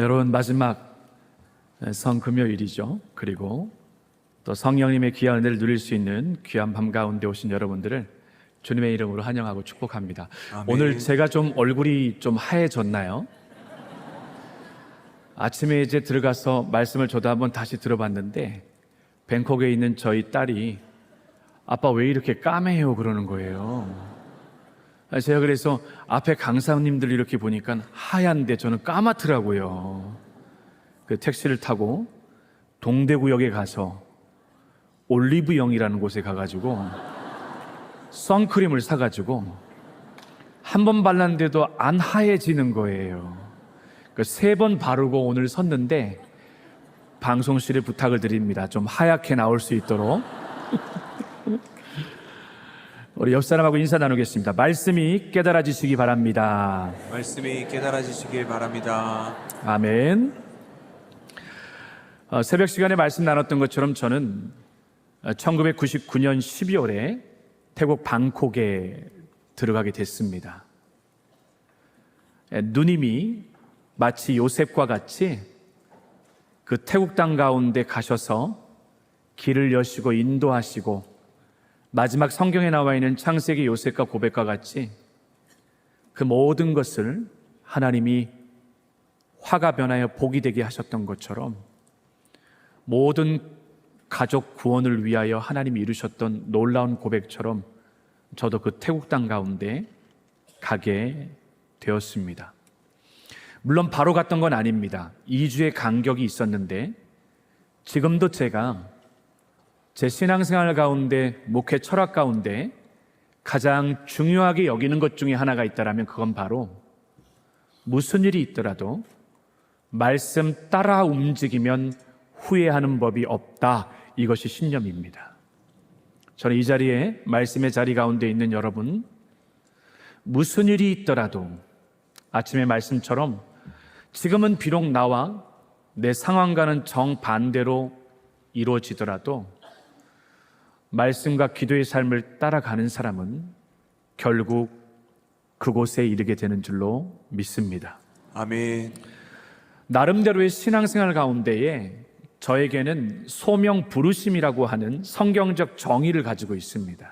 여러분, 마지막 성금요일이죠. 그리고 또 성령님의 귀한 은혜를 누릴 수 있는 귀한 밤 가운데 오신 여러분들을 주님의 이름으로 환영하고 축복합니다. 아멘. 오늘 제가 좀 얼굴이 좀 하얘졌나요? 아침에 이제 들어가서 말씀을 저도 한번 다시 들어봤는데 뱅콕에 있는 저희 딸이 아빠 왜 이렇게 까매요? 그러는 거예요. 제가 그래서 앞에 강사님들 이렇게 보니까 하얀데 저는 까맣더라고요. 그 택시를 타고 동대구역에 가서 올리브영이라는 곳에 가가지고 선크림을 사가지고 한 번 발랐는데도 안 하얘지는 거예요. 그 3번 바르고 오늘 섰는데 방송실에 부탁을 드립니다. 좀 하얗게 나올 수 있도록. 우리 옆 사람하고 인사 나누겠습니다. 말씀이 깨달아지시기 바랍니다. 말씀이 깨달아지시길 바랍니다. 아멘. 새벽 시간에 말씀 나눴던 것처럼 저는 1999년 12월에 태국 방콕에 들어가게 됐습니다. 누님이 마치 요셉과 같이 그 태국 땅 가운데 가셔서 길을 여시고 인도하시고 마지막 성경에 나와 있는 창세기 요셉과 고백과 같이 그 모든 것을 하나님이 화가 변하여 복이 되게 하셨던 것처럼 모든 가족 구원을 위하여 하나님이 이루셨던 놀라운 고백처럼 저도 그 태국 땅 가운데 가게 되었습니다. 물론 바로 갔던 건 아닙니다. 2주의 간격이 있었는데 지금도 제가 제 신앙생활 가운데, 목회 철학 가운데 가장 중요하게 여기는 것 중에 하나가 있다면 그건 바로 무슨 일이 있더라도 말씀 따라 움직이면 후회하는 법이 없다. 이것이 신념입니다. 저는 이 자리에 말씀의 자리 가운데 있는 여러분, 무슨 일이 있더라도 아침의 말씀처럼 지금은 비록 나와 내 상황과는 정반대로 이루어지더라도 말씀과 기도의 삶을 따라가는 사람은 결국 그곳에 이르게 되는 줄로 믿습니다. 아멘. 나름대로의 신앙생활 가운데에 저에게는 소명 부르심이라고 하는 성경적 정의를 가지고 있습니다.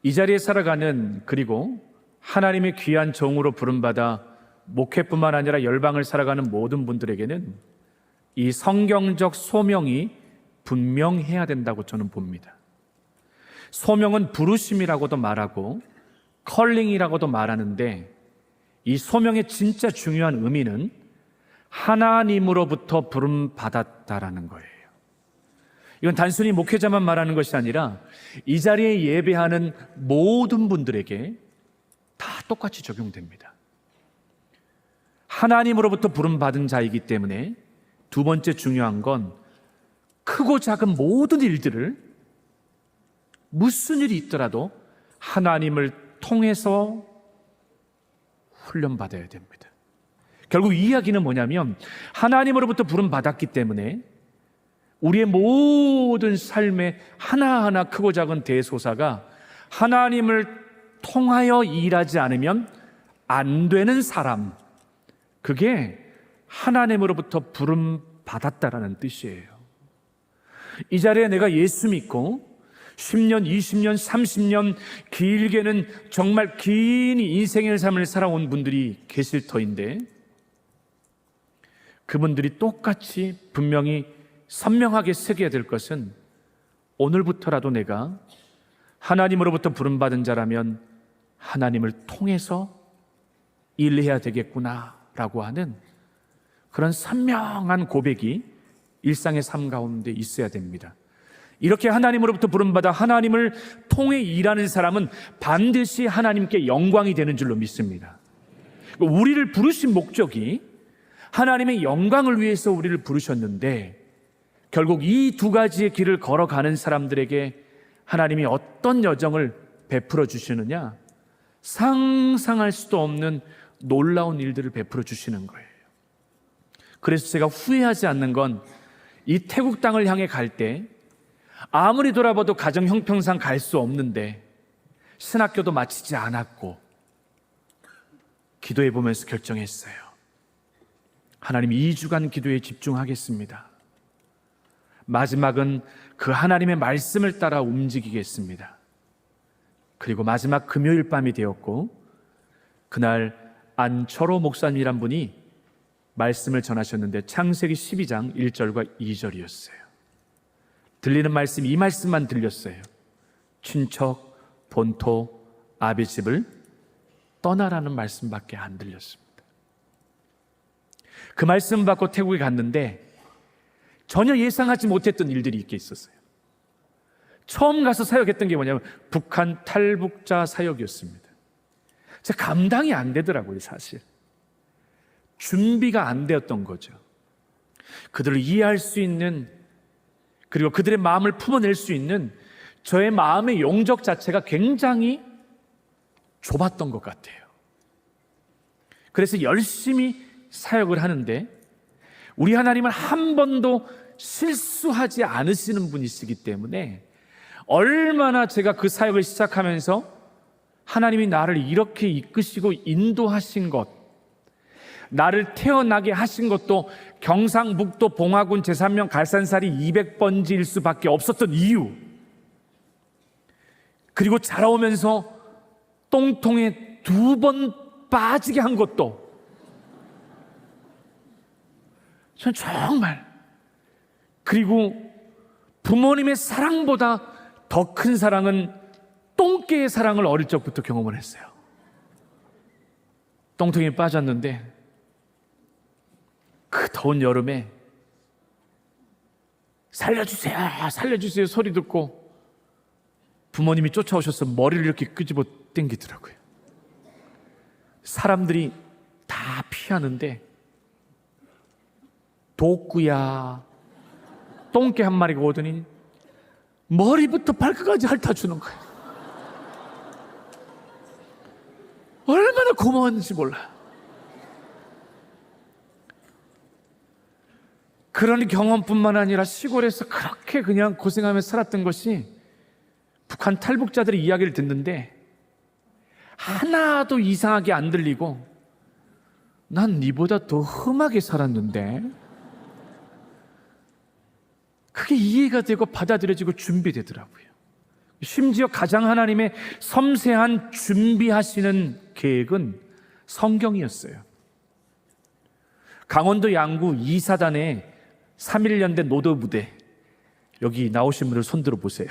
이 자리에 살아가는, 그리고 하나님의 귀한 종으로 부름받아 목회뿐만 아니라 열방을 살아가는 모든 분들에게는 이 성경적 소명이 분명해야 된다고 저는 봅니다. 소명은 부르심이라고도 말하고 컬링이라고도 말하는데 이 소명의 진짜 중요한 의미는 하나님으로부터 부름받았다라는 거예요. 이건 단순히 목회자만 말하는 것이 아니라 이 자리에 예배하는 모든 분들에게 다 똑같이 적용됩니다. 하나님으로부터 부름받은 자이기 때문에 두 번째 중요한 건 크고 작은 모든 일들을 무슨 일이 있더라도 하나님을 통해서 훈련받아야 됩니다. 결국 이 이야기는 뭐냐면 하나님으로부터 부름받았기 때문에 우리의 모든 삶의 하나하나 크고 작은 대소사가 하나님을 통하여 일하지 않으면 안 되는 사람, 그게 하나님으로부터 부름받았다라는 뜻이에요. 이 자리에 내가 예수 믿고 10년, 20년, 30년, 길게는 정말 긴 인생의 삶을 살아온 분들이 계실 터인데 그분들이 똑같이 분명히 선명하게 새겨야 될 것은 오늘부터라도 내가 하나님으로부터 부름받은 자라면 하나님을 통해서 일해야 되겠구나라고 하는 그런 선명한 고백이 일상의 삶 가운데 있어야 됩니다. 이렇게 하나님으로부터 부름받아 하나님을 통해 일하는 사람은 반드시 하나님께 영광이 되는 줄로 믿습니다. 우리를 부르신 목적이 하나님의 영광을 위해서 우리를 부르셨는데 결국 이 두 가지의 길을 걸어가는 사람들에게 하나님이 어떤 여정을 베풀어 주시느냐? 상상할 수도 없는 놀라운 일들을 베풀어 주시는 거예요. 그래서 제가 후회하지 않는 건 이 태국 땅을 향해 갈 때 아무리 돌아봐도 가정 형편상 갈 수 없는데 신학교도 마치지 않았고 기도해 보면서 결정했어요. 하나님 2주간 기도에 집중하겠습니다. 마지막은 그 하나님의 말씀을 따라 움직이겠습니다. 그리고 마지막 금요일 밤이 되었고 그날 안철호 목사님이란 분이 말씀을 전하셨는데 창세기 12장 1절과 2절이었어요. 들리는 말씀, 이 말씀만 들렸어요. 친척, 본토, 아비 집을 떠나라는 말씀밖에 안 들렸습니다. 그 말씀 받고 태국에 갔는데 전혀 예상하지 못했던 일들이 있게 있었어요. 처음 가서 사역했던 게 뭐냐면 북한 탈북자 사역이었습니다. 제가 감당이 안 되더라고요, 사실. 준비가 안 되었던 거죠. 그들을 이해할 수 있는, 그리고 그들의 마음을 품어낼 수 있는 저의 마음의 용적 자체가 굉장히 좁았던 것 같아요. 그래서 열심히 사역을 하는데 우리 하나님은 한 번도 실수하지 않으시는 분이시기 때문에 얼마나 제가 그 사역을 시작하면서 하나님이 나를 이렇게 이끄시고 인도하신 것, 나를 태어나게 하신 것도 경상북도 봉화군 제3면 갈산살이 200번지일 수밖에 없었던 이유, 그리고 자라오면서 똥통에 2번 빠지게 한 것도, 전 정말, 그리고 부모님의 사랑보다 더 큰 사랑은 똥개의 사랑을 어릴 적부터 경험을 했어요. 똥통에 빠졌는데 그 더운 여름에 살려주세요, 살려주세요 소리 듣고 부모님이 쫓아오셔서 머리를 이렇게 끄집어 당기더라고요. 사람들이 다 피하는데 독구야 똥개 한 마리가 오더니 머리부터 발끝까지 핥아주는 거예요. 얼마나 고마웠는지 몰라요. 그런 경험뿐만 아니라 시골에서 그렇게 그냥 고생하며 살았던 것이 북한 탈북자들의 이야기를 듣는데 하나도 이상하게 안 들리고 난 니보다 더 험하게 살았는데 그게 이해가 되고 받아들여지고 준비되더라고요. 심지어 가장 하나님의 섬세한 준비하시는 계획은 성경이었어요. 강원도 양구 이사단의 3.1년대 노도부대, 여기 나오신 분들 손 들어 보세요.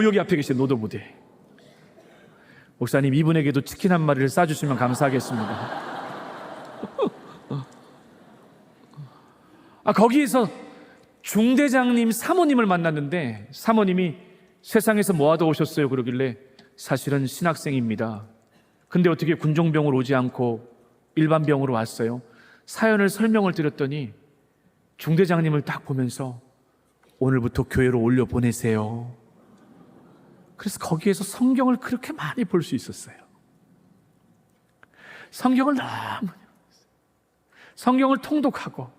여기 앞에 계신 노도부대 목사님, 이분에게도 치킨 한 마리를 싸주시면 감사하겠습니다. 거기에서 중대장님 사모님을 만났는데 사모님이 세상에서 뭐 하다 오셨어요? 그러길래 사실은 신학생입니다. 근데 어떻게 군종병으로 오지 않고 일반병으로 왔어요? 사연을 설명을 드렸더니 중대장님을 딱 보면서 오늘부터 교회로 올려 보내세요. 그래서 거기에서 성경을 그렇게 많이 볼 수 있었어요. 성경을 너무, 성경을 통독하고,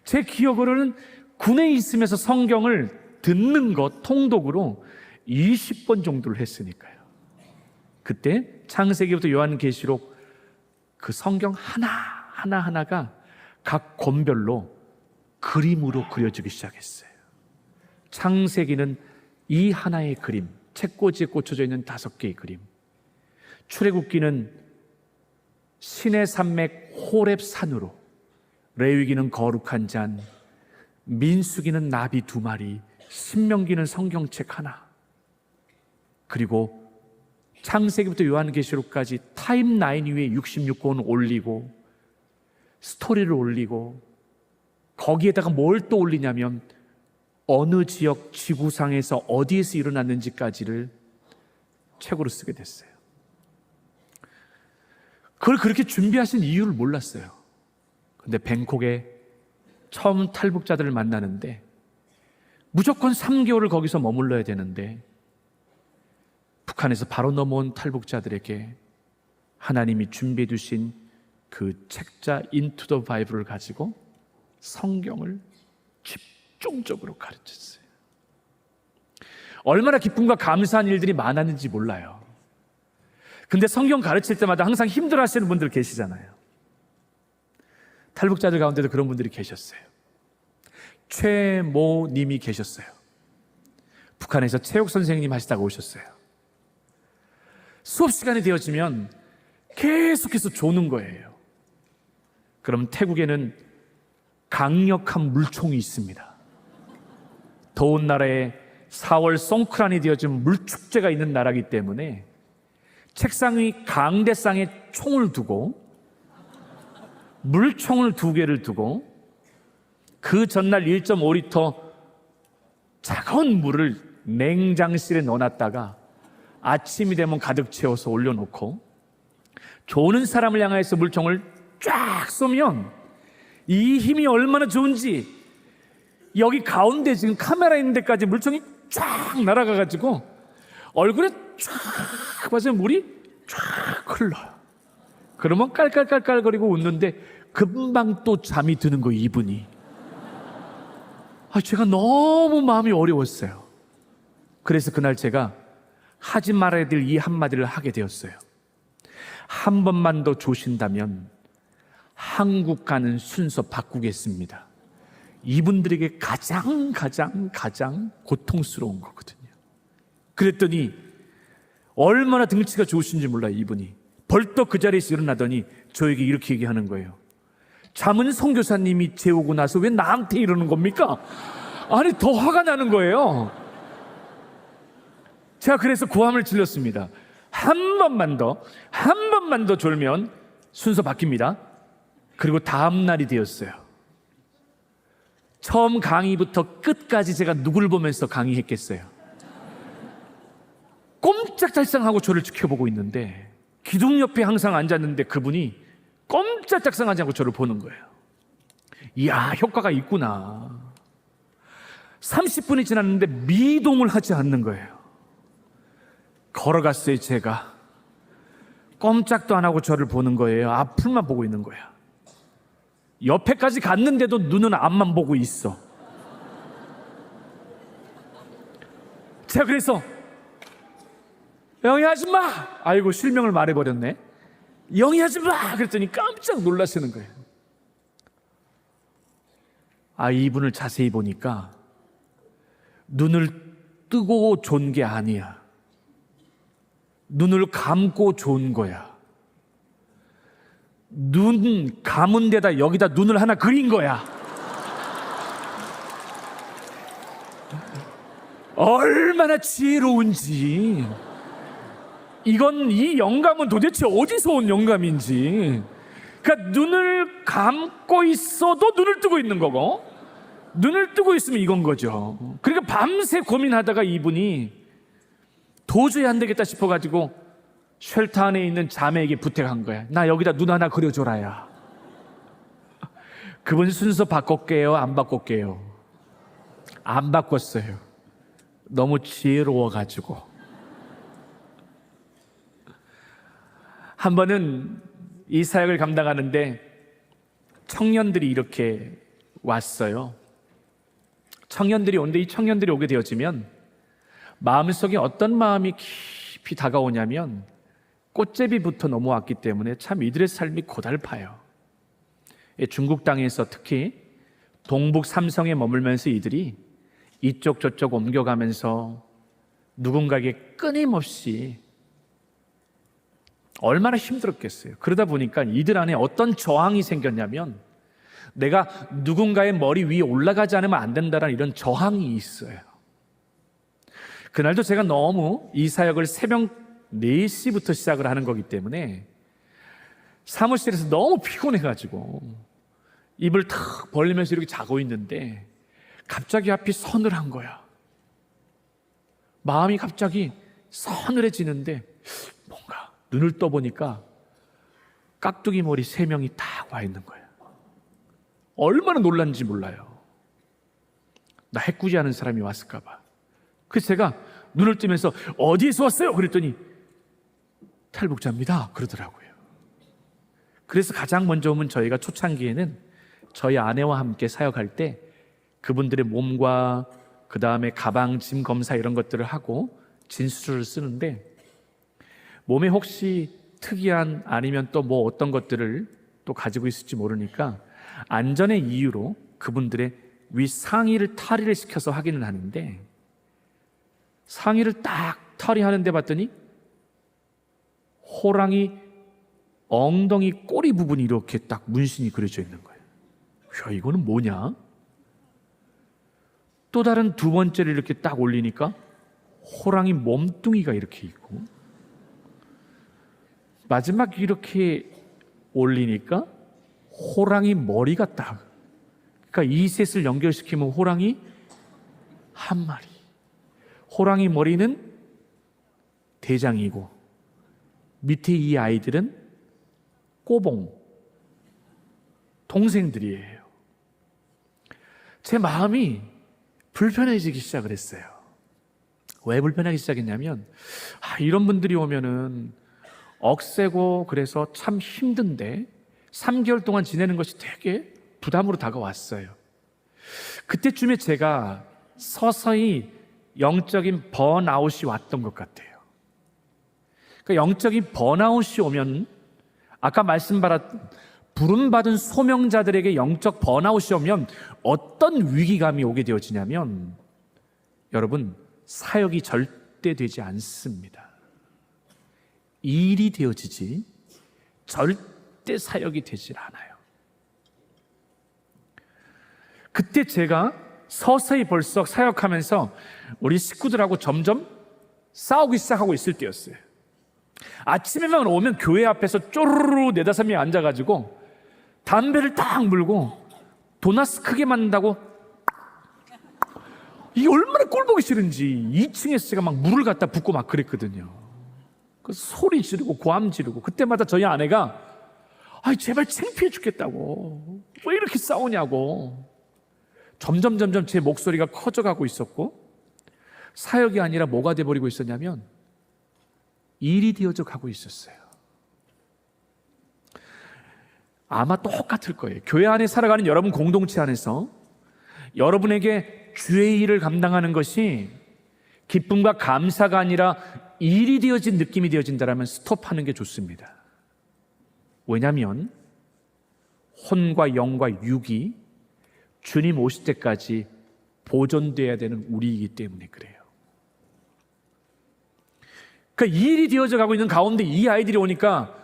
제 기억으로는 군에 있으면서 성경을 듣는 것 통독으로 20번 정도를 했으니까요. 그때 창세기부터 요한계시록 그 성경 하나하나가 각 권별로 그림으로 그려지기 시작했어요. 창세기는 이 하나의 그림, 책꽂이에 꽂혀져 있는 5개의 그림, 출애굽기는 신의 산맥 호렙 산으로, 레위기는 거룩한 잔, 민수기는 나비 2마리, 신명기는 성경책 하나, 그리고 창세기부터 요한계시록까지 타임라인 위에 66권 올리고 스토리를 올리고 거기에다가 뭘 또 올리냐면 어느 지역 지구상에서 어디에서 일어났는지까지를 책으로 쓰게 됐어요. 그걸 그렇게 준비하신 이유를 몰랐어요. 근데 뱅콕에 처음 탈북자들을 만나는데 무조건 3개월을 거기서 머물러야 되는데 북한에서 바로 넘어온 탈북자들에게 하나님이 준비해 두신 그 책자 인투 더 바이블을 가지고 성경을 집중적으로 가르쳤어요. 얼마나 기쁨과 감사한 일들이 많았는지 몰라요. 근데 성경 가르칠 때마다 항상 힘들어 하시는 분들 계시잖아요. 탈북자들 가운데도 그런 분들이 계셨어요. 최모 님이 계셨어요. 북한에서 체육 선생님 하시다가 오셨어요. 수업 시간이 되어지면 계속해서 조는 거예요. 그럼 태국에는 강력한 물총이 있습니다. 더운 나라에 4월 송크란이 되어진 물축제가 있는 나라이기 때문에 책상 위 강대상에 총을 두고 물총을 2개를 두고 그 전날 1.5리터 차가운 물을 냉장실에 넣어놨다가 아침이 되면 가득 채워서 올려놓고 조는 사람을 향해서 물총을 쫙 쏘면 이 힘이 얼마나 좋은지 여기 가운데 지금 카메라 있는 데까지 물총이 쫙 날아가가지고 얼굴에 쫙 맞으면 물이 쫙 흘러요. 그러면 깔깔깔깔거리고 웃는데 금방 또 잠이 드는 거예요, 이분이. 제가 너무 마음이 어려웠어요. 그래서 그날 제가 하지 말아야 될 이 한마디를 하게 되었어요. 한 번만 더 조신다면 한국 가는 순서 바꾸겠습니다. 이분들에게 가장 고통스러운 거거든요. 그랬더니 얼마나 등치가 좋으신지 몰라요, 이분이. 벌떡 그 자리에서 일어나더니 저에게 이렇게 얘기하는 거예요. 잠은 선교사님이 재우고 나서 왜 나한테 이러는 겁니까? 아니, 더 화가 나는 거예요. 제가 그래서 고함을 질렀습니다. 한 번만 더 졸면 순서 바뀝니다. 그리고 다음 날이 되었어요. 처음 강의부터 끝까지 제가 누굴 보면서 강의했겠어요. 꼼짝달싹하고 저를 지켜보고 있는데 기둥 옆에 항상 앉았는데 그분이 꼼짝달싹하지 않고 저를 보는 거예요. 이야, 효과가 있구나. 30분이 지났는데 미동을 하지 않는 거예요. 걸어갔어요. 제가 꼼짝도 안 하고 저를 보는 거예요. 앞을만 보고 있는 거야. 옆에까지 갔는데도 눈은 앞만 보고 있어. 제가 그래서 영희 아줌마! 아이고, 실명을 말해버렸네. 영희 아줌마! 그랬더니 깜짝 놀라시는 거예요. 이분을 자세히 보니까 눈을 뜨고 존 게 아니야. 눈을 감고 존 거야. 눈 감은 데다 여기다 눈을 하나 그린 거야. 얼마나 지혜로운지. 이 영감은 도대체 어디서 온 영감인지. 그러니까 눈을 감고 있어도 눈을 뜨고 있는 거고, 눈을 뜨고 있으면 이건 거죠. 그러니까 밤새 고민하다가 이분이 도저히 안 되겠다 싶어가지고 쉘터 안에 있는 자매에게 부탁한 거야. 나 여기다 눈 하나 그려줘라야. 그분 순서 바꿀게요, 안 바꿀게요? 안 바꿨어요. 너무 지혜로워가지고. 한 번은 이 사역을 감당하는데 청년들이 이렇게 왔어요. 청년들이 오는데 이 청년들이 오게 되어지면 마음속에 어떤 마음이 깊이 다가오냐면 꽃제비부터 넘어왔기 때문에 참 이들의 삶이 고달파요. 중국 땅에서 특히 동북 삼성에 머물면서 이들이 이쪽 저쪽 옮겨가면서 누군가에게 끊임없이 얼마나 힘들었겠어요. 그러다 보니까 이들 안에 어떤 저항이 생겼냐면 내가 누군가의 머리 위에 올라가지 않으면 안 된다는 이런 저항이 있어요. 그날도 제가 너무 이 사역을 새벽 4시부터 시작을 하는 거기 때문에 사무실에서 너무 피곤해가지고 입을 탁 벌리면서 이렇게 자고 있는데 갑자기 앞이 서늘한 거야. 마음이 갑자기 서늘해지는데 뭔가 눈을 떠보니까 깍두기 머리 3명이 딱 와 있는 거야. 얼마나 놀랐는지 몰라요. 나 해꾸지하는 사람이 왔을까 봐. 그래서 제가 눈을 뜨면서 어디에서 왔어요? 그랬더니 탈북자입니다 그러더라고요. 그래서 가장 먼저 오면 저희가 초창기에는 저희 아내와 함께 사역할 때 그분들의 몸과 그 다음에 가방, 짐 검사 이런 것들을 하고 진수를 쓰는데 몸에 혹시 특이한 아니면 또 뭐 어떤 것들을 또 가지고 있을지 모르니까 안전의 이유로 그분들의 위 상의를 탈의를 시켜서 확인을 하는데, 상의를 딱 탈의하는데 봤더니 호랑이 엉덩이 꼬리 부분이 이렇게 딱 문신이 그려져 있는 거예요. 야, 이거는 뭐냐? 또 다른 두 번째를 이렇게 딱 올리니까 호랑이 몸뚱이가 이렇게 있고, 마지막 이렇게 올리니까 호랑이 머리가 딱, 그러니까 이 셋을 연결시키면 호랑이 한 마리. 호랑이 머리는 대장이고 밑에 이 아이들은 꼬봉, 동생들이에요. 제 마음이 불편해지기 시작을 했어요. 왜 불편하기 시작했냐면, 이런 분들이 오면은 억세고 그래서 참 힘든데 3개월 동안 지내는 것이 되게 부담으로 다가왔어요. 그때쯤에 제가 서서히 영적인 번아웃이 왔던 것 같아요. 그러니까 영적인 번아웃이 오면, 아까 말씀받았던 부름받은 소명자들에게 영적 번아웃이 오면 어떤 위기감이 오게 되어지냐면, 여러분, 사역이 절대 되지 않습니다. 일이 되어지지 절대 사역이 되질 않아요. 그때 제가 서서히 벌써 사역하면서 우리 식구들하고 점점 싸우기 시작하고 있을 때였어요. 아침에만 오면 교회 앞에서 쪼르르 4-5명 앉아가지고 담배를 딱 물고 도나스 크게 만든다고, 이게 얼마나 꼴보기 싫은지 2층에서 제가 막 물을 갖다 붓고 막 그랬거든요. 그 소리 지르고 고함 지르고, 그때마다 저희 아내가 제발 창피해 죽겠다고, 왜 이렇게 싸우냐고. 점점 제 목소리가 커져가고 있었고, 사역이 아니라 뭐가 돼버리고 있었냐면 일이 되어져 가고 있었어요. 아마 똑같을 거예요. 교회 안에 살아가는 여러분 공동체 안에서 여러분에게 주의 일을 감당하는 것이 기쁨과 감사가 아니라 일이 되어진 느낌이 되어진다면 스톱하는 게 좋습니다. 왜냐하면 혼과 영과 육이 주님 오실 때까지 보존돼야 되는 우리이기 때문에 그래요. 그러니까 일이 되어져 가고 있는 가운데 이 아이들이 오니까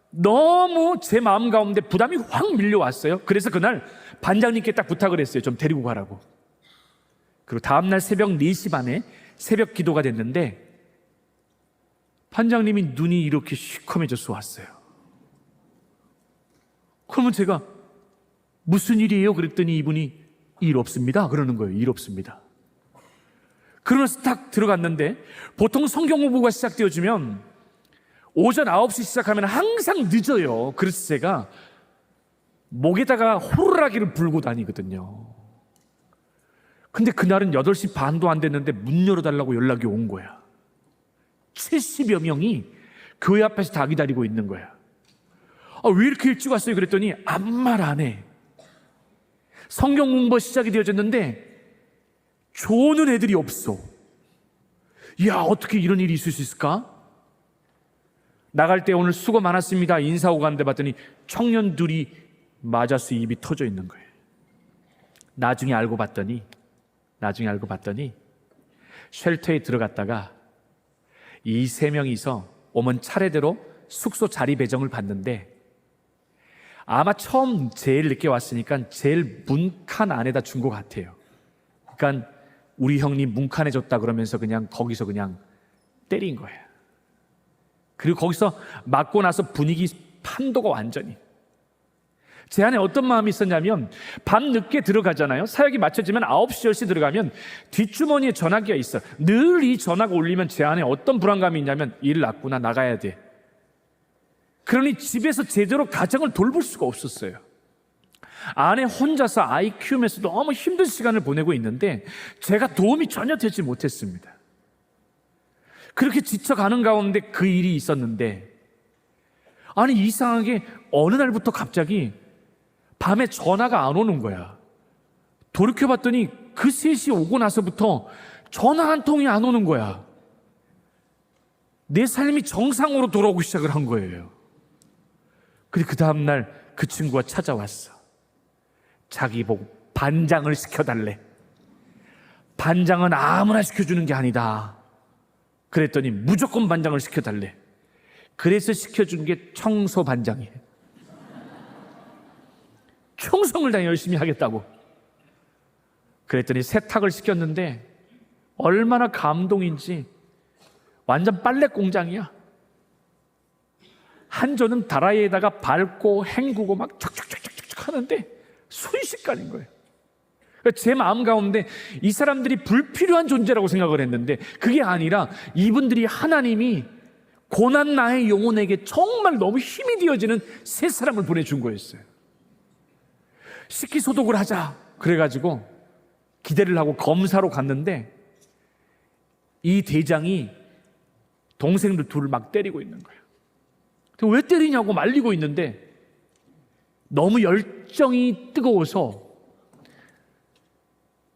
너무 제 마음 가운데 부담이 확 밀려왔어요. 그래서 그날 반장님께 딱 부탁을 했어요. 좀 데리고 가라고. 그리고 다음날 새벽 4시 반에 새벽 기도가 됐는데 반장님이 눈이 이렇게 시커매져서 왔어요. 그러면 제가 무슨 일이에요? 그랬더니 이분이 일 없습니다 그러는 거예요. 일 없습니다. 그러면서 딱 들어갔는데, 보통 성경 공부가 시작되어지면 오전 9시 시작하면 항상 늦어요. 그래서 제가 목에다가 호루라기를 불고 다니거든요. 근데 그날은 8시 반도 안 됐는데 문 열어달라고 연락이 온 거야. 70여 명이 교회 앞에서 다 기다리고 있는 거야. 왜 이렇게 일찍 왔어요? 그랬더니 아무 말 안 해. 성경 공부 시작이 되어졌는데 좋은 애들이 없어. 야, 어떻게 이런 일이 있을 수 있을까? 나갈 때 오늘 수고 많았습니다 인사하고 갔는데 봤더니 청년 둘이 맞아서 입이 터져 있는 거예요. 나중에 알고 봤더니 쉘터에 들어갔다가 이 3명이서 오면 차례대로 숙소 자리 배정을 받는데, 아마 처음 제일 늦게 왔으니까 제일 문칸 안에다 준 것 같아요. 그러니까 우리 형님 문칸에 줬다 그러면서 그냥 거기서 그냥 때린 거예요. 그리고 거기서 맞고 나서 분위기 판도가 완전히. 제 안에 어떤 마음이 있었냐면, 밤 늦게 들어가잖아요. 사역이 맞춰지면 9시, 10시 들어가면 뒷주머니에 전화기가 있어. 늘 이 전화가 울리면 제 안에 어떤 불안감이 있냐면, 일 났구나, 나가야 돼. 그러니 집에서 제대로 가정을 돌볼 수가 없었어요. 아내 혼자서 아이 키우면서 너무 힘든 시간을 보내고 있는데 제가 도움이 전혀 되지 못했습니다. 그렇게 지쳐가는 가운데 그 일이 있었는데, 아니 이상하게 어느 날부터 갑자기 밤에 전화가 안 오는 거야. 돌이켜봤더니 그 3시 오고 나서부터 전화 한 통이 안 오는 거야. 내 삶이 정상으로 돌아오기 시작을 한 거예요. 근데 그 다음날 그 친구가 찾아왔어. 자기 보고 반장을 시켜달래. 반장은 아무나 시켜주는 게 아니다. 그랬더니 무조건 반장을 시켜달래. 그래서 시켜준 게 청소 반장이에요. 청소를 다 열심히 하겠다고. 그랬더니 세탁을 시켰는데 얼마나 감동인지 완전 빨래 공장이야. 한조는 다라이에다가 밟고 헹구고 막 척척척척척 하는데 순식간인 거예요. 제 마음 가운데 이 사람들이 불필요한 존재라고 생각을 했는데 그게 아니라 이분들이 하나님이 고난 나의 영혼에게 정말 너무 힘이 되어지는 새 사람을 보내준 거였어요. 식기소독을 하자 그래가지고 기대를 하고 검사로 갔는데 이 대장이 동생들 둘을 막 때리고 있는 거예요. 왜 때리냐고 말리고 있는데 너무 열정이 뜨거워서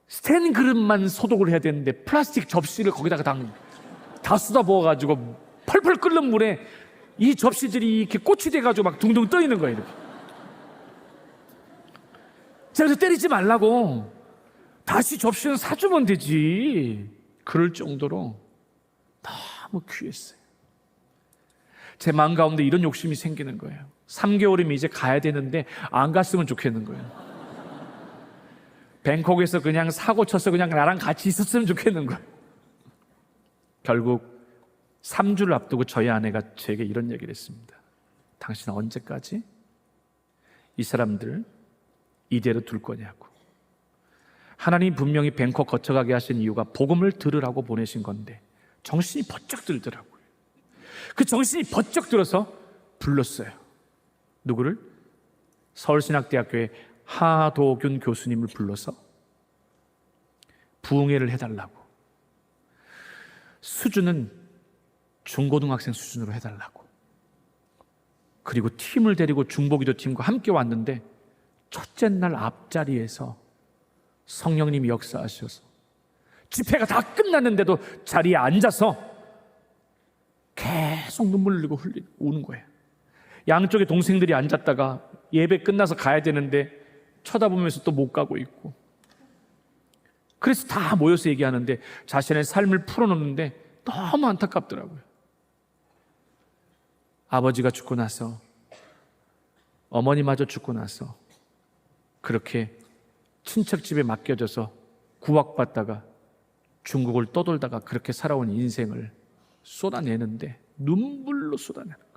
스텐 그릇만 소독을 해야 되는데 플라스틱 접시를 거기다가 다 쏟아부어가지고 펄펄 끓는 물에 이 접시들이 이렇게 꽃이 돼가지고 막 둥둥 떠 있는 거예요. 이렇게. 제가 그래서 때리지 말라고 다시 접시는 사주면 되지. 그럴 정도로 너무 귀했어요. 제 마음 가운데 이런 욕심이 생기는 거예요. 3개월이면 이제 가야 되는데 안 갔으면 좋겠는 거예요. 뱅콕에서 그냥 사고 쳐서 그냥 나랑 같이 있었으면 좋겠는 거예요. 결국 3주를 앞두고 저희 아내가 저에게 이런 얘기를 했습니다. 당신은 언제까지 이 사람들 이대로 둘 거냐고. 하나님이 분명히 뱅콕 거쳐가게 하신 이유가 복음을 들으라고 보내신 건데 정신이 번쩍 들더라고요. 그 정신이 번쩍 들어서 불렀어요. 누구를? 서울신학대학교의 하도균 교수님을 불러서 부흥회를 해달라고. 수준은 중고등학생 수준으로 해달라고. 그리고 팀을 데리고 중보기도 팀과 함께 왔는데 첫째 날 앞자리에서 성령님이 역사하셔서 집회가 다 끝났는데도 자리에 앉아서 계속 눈물 흘리고 우는 거예요. 양쪽에 동생들이 앉았다가 예배 끝나서 가야 되는데 쳐다보면서 또 못 가고 있고. 그래서 다 모여서 얘기하는데 자신의 삶을 풀어놓는데 너무 안타깝더라고요. 아버지가 죽고 나서 어머니마저 죽고 나서 그렇게 친척집에 맡겨져서 구박받다가 중국을 떠돌다가 그렇게 살아온 인생을 쏟아내는데 눈물로 쏟아내는 거예요.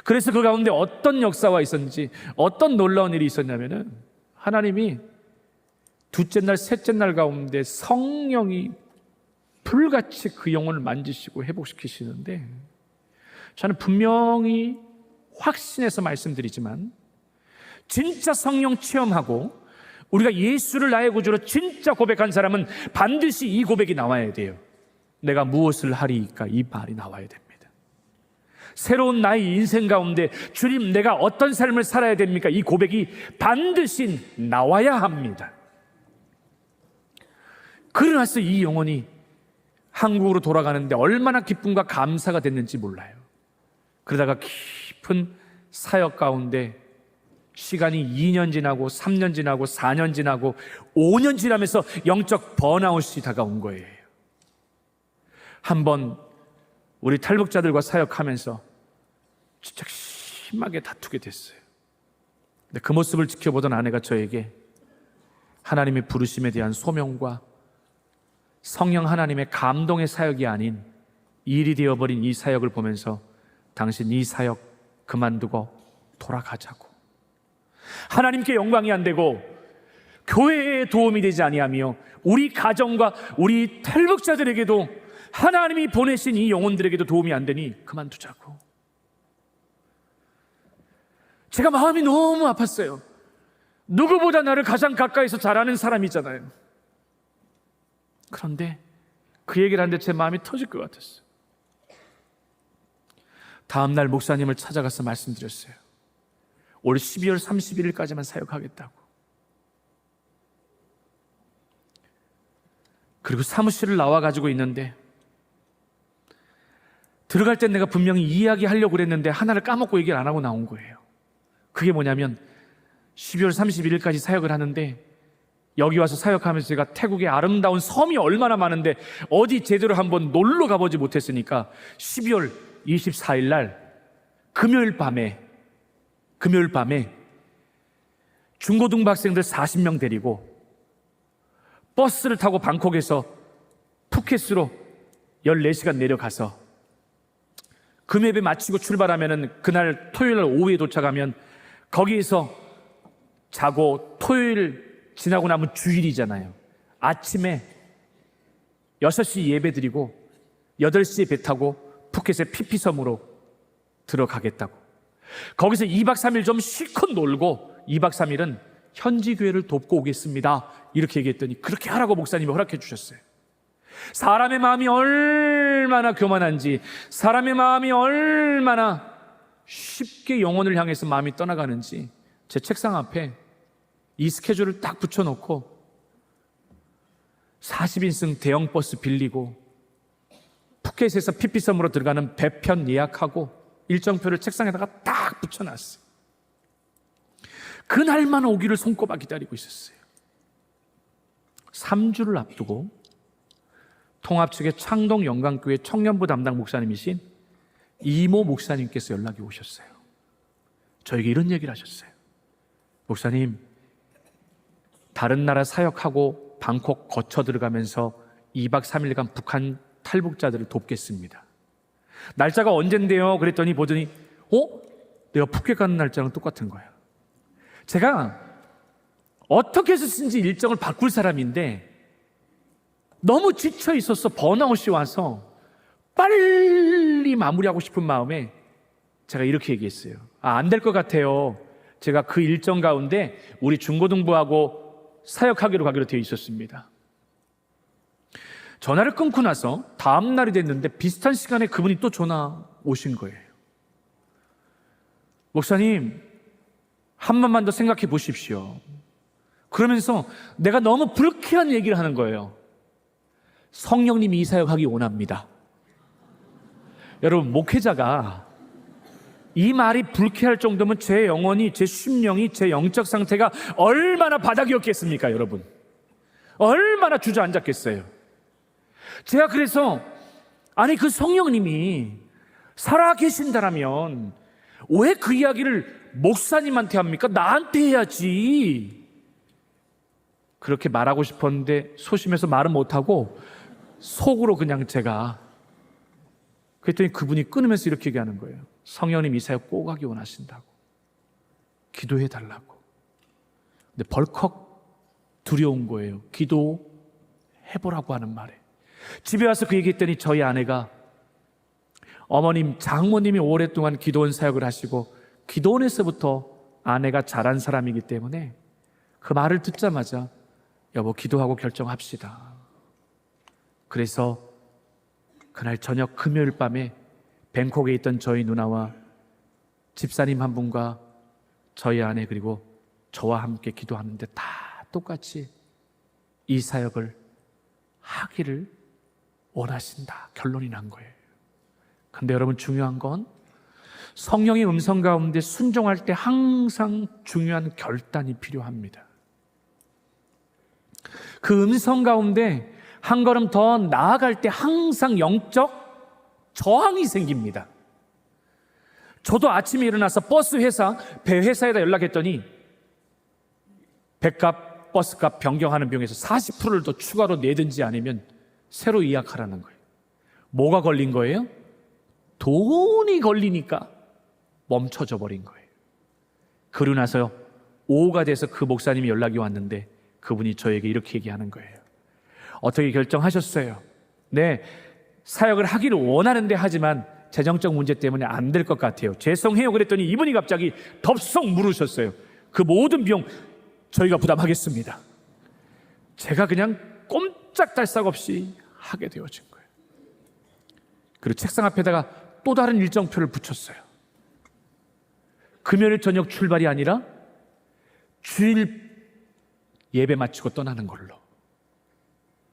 그래서 그 가운데 어떤 역사가 있었는지 어떤 놀라운 일이 있었냐면은 하나님이 둘째 날 셋째 날 가운데 성령이 불같이 그 영혼을 만지시고 회복시키시는데 저는 분명히 확신해서 말씀드리지만 진짜 성령 체험하고 우리가 예수를 나의 구주로 진짜 고백한 사람은 반드시 이 고백이 나와야 돼요. 내가 무엇을 하리이까 이 말이 나와야 됩니다. 새로운 나의 인생 가운데 주님 내가 어떤 삶을 살아야 됩니까? 이 고백이 반드시 나와야 합니다. 그러나서 이 영혼이 한국으로 돌아가는데 얼마나 기쁨과 감사가 됐는지 몰라요. 그러다가 깊은 사역 가운데 시간이 2년 지나고 3년 지나고 4년 지나고 5년 지나면서 영적 번아웃이 다가온 거예요. 한번 우리 탈북자들과 사역하면서 진짜 심하게 다투게 됐어요. 근데 그 모습을 지켜보던 아내가 저에게 하나님의 부르심에 대한 소명과 성령 하나님의 감동의 사역이 아닌 일이 되어버린 이 사역을 보면서 당신 이 사역 그만두고 돌아가자고. 하나님께 영광이 안 되고 교회에 도움이 되지 아니하며 우리 가정과 우리 탈북자들에게도 하나님이 보내신 이 영혼들에게도 도움이 안 되니 그만두자고. 제가 마음이 너무 아팠어요. 누구보다 나를 가장 가까이서 잘 아는 사람이잖아요. 그런데 그 얘기를 하는데 제 마음이 터질 것 같았어요. 다음 날 목사님을 찾아가서 말씀드렸어요. 올 12월 31일까지만 사역하겠다고. 그리고 사무실을 나와가지고 있는데 들어갈 땐 내가 분명히 이야기하려고 그랬는데 하나를 까먹고 얘기를 안 하고 나온 거예요. 그게 뭐냐면 12월 31일까지 사역을 하는데 여기 와서 사역하면서 제가 태국의 아름다운 섬이 얼마나 많은데 어디 제대로 한번 놀러 가보지 못했으니까 12월 24일 날 금요일 밤에 중고등부 학생들 40명 데리고 버스를 타고 방콕에서 푸켓으로 14시간 내려가서 금요일에 마치고 출발하면은 그날 토요일 날 오후에 도착하면 거기에서 자고 토요일 지나고 나면 주일이잖아요. 아침에 6시 예배 드리고 8시에 배 타고 푸켓의 피피섬으로 들어가겠다고. 거기서 2박 3일 좀 실컷 놀고 2박 3일은 현지 교회를 돕고 오겠습니다. 이렇게 얘기했더니 그렇게 하라고 목사님이 허락해 주셨어요. 사람의 마음이 얼마나 교만한지, 사람의 마음이 얼마나 쉽게 영혼을 향해서 마음이 떠나가는지 제 책상 앞에 이 스케줄을 딱 붙여놓고 40인승 대형 버스 빌리고 푸켓에서 피피섬으로 들어가는 배편 예약하고 일정표를 책상에다가 딱 붙여놨어요. 그날만 오기를 손꼽아 기다리고 있었어요. 3주를 앞두고 통합 측의 창동 영광교회 청년부 담당 목사님이신 이모 목사님께서 연락이 오셨어요. 저에게 이런 얘기를 하셨어요. 목사님, 다른 나라 사역하고 방콕 거쳐 들어가면서 2박 3일간 북한 탈북자들을 돕겠습니다. 날짜가 언젠데요? 그랬더니 보더니 내가 푸켓 가는 날짜랑 똑같은 거예요. 제가 어떻게 해서든지 일정을 바꿀 사람인데 너무 지쳐 있어서 번아웃이 와서 빨리 마무리하고 싶은 마음에 제가 이렇게 얘기했어요. 안 될 것 같아요. 제가 그 일정 가운데 우리 중고등부하고 사역하기로 가기로 되어 있었습니다. 전화를 끊고 나서 다음 날이 됐는데 비슷한 시간에 그분이 또 전화 오신 거예요. 목사님, 한 번만 더 생각해 보십시오. 그러면서 내가 너무 불쾌한 얘기를 하는 거예요. 성령님이 이 사역하기 원합니다. 여러분, 목회자가 이 말이 불쾌할 정도면 제 영혼이, 제 심령이, 제 영적 상태가 얼마나 바닥이었겠습니까, 여러분? 얼마나 주저앉았겠어요. 제가 그래서 그 성령님이 살아계신다라면 왜 그 이야기를 목사님한테 합니까? 나한테 해야지. 그렇게 말하고 싶었는데 소심해서 말은 못하고 속으로 그냥 제가, 그랬더니 그분이 끊으면서 이렇게 얘기하는 거예요. 성령님 이 사역 꼭 하기 원하신다고, 기도해 달라고. 근데 벌컥 두려운 거예요. 기도해보라고 하는 말에. 집에 와서 그 얘기했더니 저희 아내가 어머님, 장모님이 오랫동안 기도원 사역을 하시고 기도원에서부터 아내가 자란 사람이기 때문에 그 말을 듣자마자 여보, 기도하고 결정합시다. 그래서 그날 저녁 금요일 밤에 뱅콕에 있던 저희 누나와 집사님 한 분과 저희 아내 그리고 저와 함께 기도하는데 다 똑같이 이 사역을 하기를 원하신다 결론이 난 거예요. 근데 여러분, 중요한 건 성령의 음성 가운데 순종할 때 항상 중요한 결단이 필요합니다. 그 음성 가운데 한 걸음 더 나아갈 때 항상 영적 저항이 생깁니다. 저도 아침에 일어나서 버스 회사, 배 회사에다 연락했더니 배값, 버스값 변경하는 비용에서 40%를 더 추가로 내든지 아니면 새로 예약하라는 거예요. 뭐가 걸린 거예요? 돈이 걸리니까 멈춰져 버린 거예요. 그러고 나서 오후가 돼서 그 목사님이 연락이 왔는데 그분이 저에게 이렇게 얘기하는 거예요. 어떻게 결정하셨어요? 네, 사역을 하기를 원하는데 하지만 재정적 문제 때문에 안 될 것 같아요. 죄송해요. 그랬더니 이분이 갑자기 덥석 물으셨어요. 그 모든 비용 저희가 부담하겠습니다. 제가 그냥 꼼짝달싹 없이 하게 되어진 거예요. 그리고 책상 앞에다가 또 다른 일정표를 붙였어요. 금요일 저녁 출발이 아니라 주일 예배 마치고 떠나는 걸로.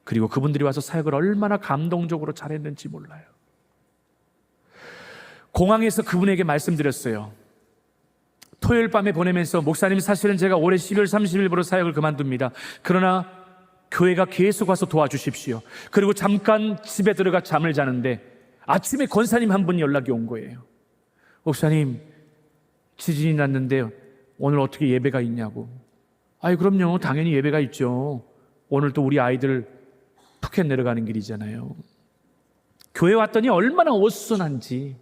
그리고 그분들이 와서 사역을 얼마나 감동적으로 잘했는지 몰라요. 공항에서 그분에게 말씀드렸어요. 토요일 밤에 보내면서 목사님, 사실은 제가 올해 12월 30일부로 사역을 그만둡니다. 그러나 교회가 계속 와서 도와주십시오. 그리고 잠깐 집에 들어가 잠을 자는데 아침에 권사님 한 분이 연락이 온 거예요. 목사님, 지진이 났는데 오늘 어떻게 예배가 있냐고. 아이, 그럼요. 당연히 예배가 있죠. 오늘 또 우리 아이들 푸켓 내려가는 길이잖아요. 교회 왔더니 얼마나 어수선한지.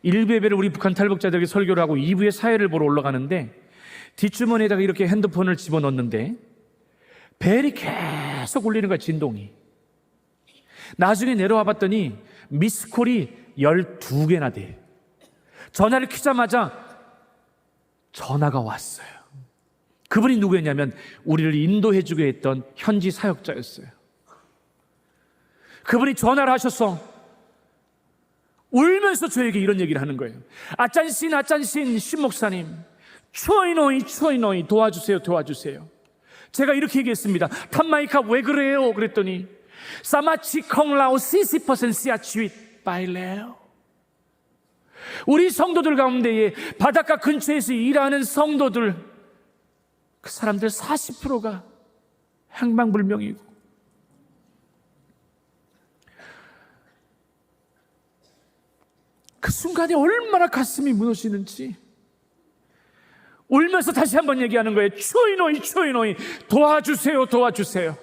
1부 예배를 우리 북한 탈북자들에게 설교를 하고 2부에 사회를 보러 올라가는데 뒷주머니에다가 이렇게 핸드폰을 집어넣는데 벨이 계속 울리는 거야, 진동이. 나중에 내려와 봤더니 미스콜이 12개나 돼. 전화를 키자마자 전화가 왔어요. 그분이 누구였냐면 우리를 인도해주게 했던 현지 사역자였어요. 그분이 전화를 하셔서 울면서 저에게 이런 얘기를 하는 거예요. 아짠신 신목사님, 추어이노이 도와주세요. 제가 이렇게 얘기했습니다. 탐마이카 왜 그래요? 그랬더니 사마치 콩라오 시시퍼센시아 취윗 바일레오. 우리 성도들 가운데에 바닷가 근처에서 일하는 성도들, 그 사람들 40%가 행방불명이고, 그 순간에 얼마나 가슴이 무너지는지 울면서 다시 한번 얘기하는 거예요. 추이노이 도와주세요.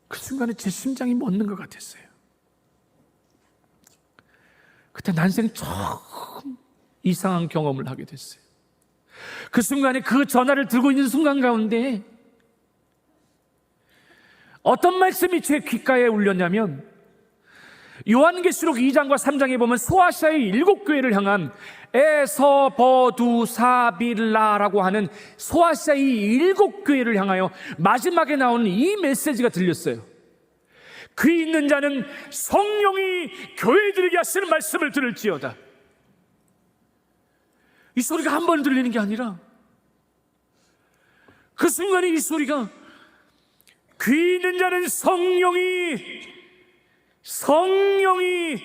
그 순간에 제 심장이 멎는 것 같았어요. 그때 난생 처음 이상한 경험을 하게 됐어요. 그 순간에 그 전화를 들고 있는 순간 가운데 어떤 말씀이 제 귓가에 울렸냐면, 요한계시록 2장과 3장에 보면 소아시아의 7교회를 향한 에서버두사빌라라고 하는 소아시아의 7교회를 향하여 마지막에 나오는 이 메시지가 들렸어요. 귀 있는 자는 성령이 교회들에게 하시는 말씀을 들을지어다. 이 소리가 한 번 들리는 게 아니라 그 순간에 이 소리가, 귀 있는 자는 성령이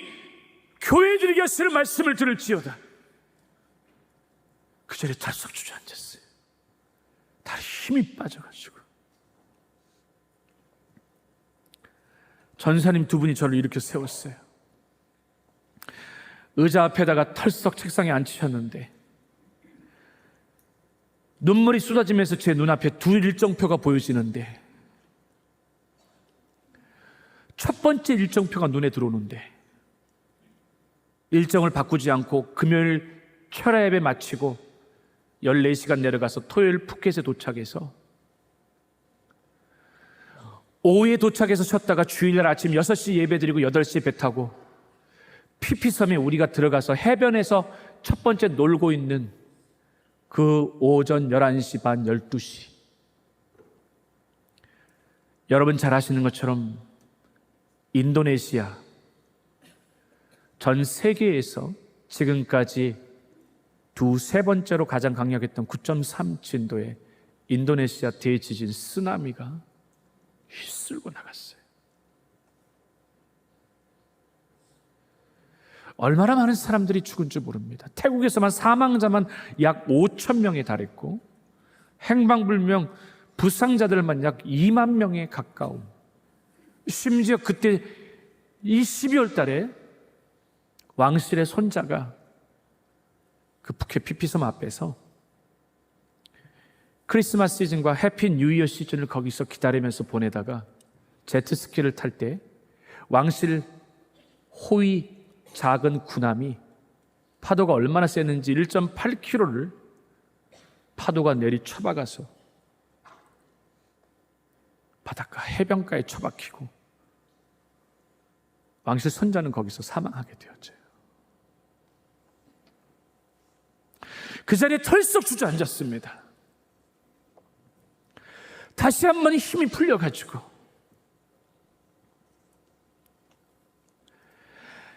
교회들에게 하시는 말씀을 들을지어다. 그 자리에 덜썩 주저앉았어요. 다리 힘이 빠져가지고. 전사님 두 분이 저를 일으켜 세웠어요. 의자 앞에다가 털썩 책상에 앉히셨는데 눈물이 쏟아지면서 제 눈앞에 두 일정표가 보여지는데, 첫 번째 일정표가 눈에 들어오는데 일정을 바꾸지 않고 금요일 철야 예배 마치고 14시간 내려가서 토요일 푸켓에 도착해서 오후에 도착해서 쉬었다가 주일날 아침 6시 예배 드리고 8시에 배 타고 피피섬에 우리가 들어가서 해변에서 첫 번째 놀고 있는 그 오전 11시 반 12시. 여러분 잘 아시는 것처럼 인도네시아, 전 세계에서 지금까지 세 번째로 가장 강력했던 9.3 진도의 인도네시아 대지진 쓰나미가 휩쓸고 나갔어요. 얼마나 많은 사람들이 죽은 줄 모릅니다. 태국에서만 사망자만 약 5천 명에 달했고 행방불명 부상자들만 약 2만 명에 가까운, 심지어 그때 이 12월 달에 왕실의 손자가 그 푸켓 피피섬 앞에서 크리스마스 시즌과 해피 뉴 이어 시즌을 거기서 기다리면서 보내다가 제트스키를 탈 때 왕실 호위 작은 군함이 파도가 얼마나 셌는지 1.8km를 파도가 내리 쳐박아서 바닷가 해변가에 처박히고 왕실 손자는 거기서 사망하게 되었죠. 그 자리에 털썩 주저앉았습니다. 다시 한번 힘이 풀려가지고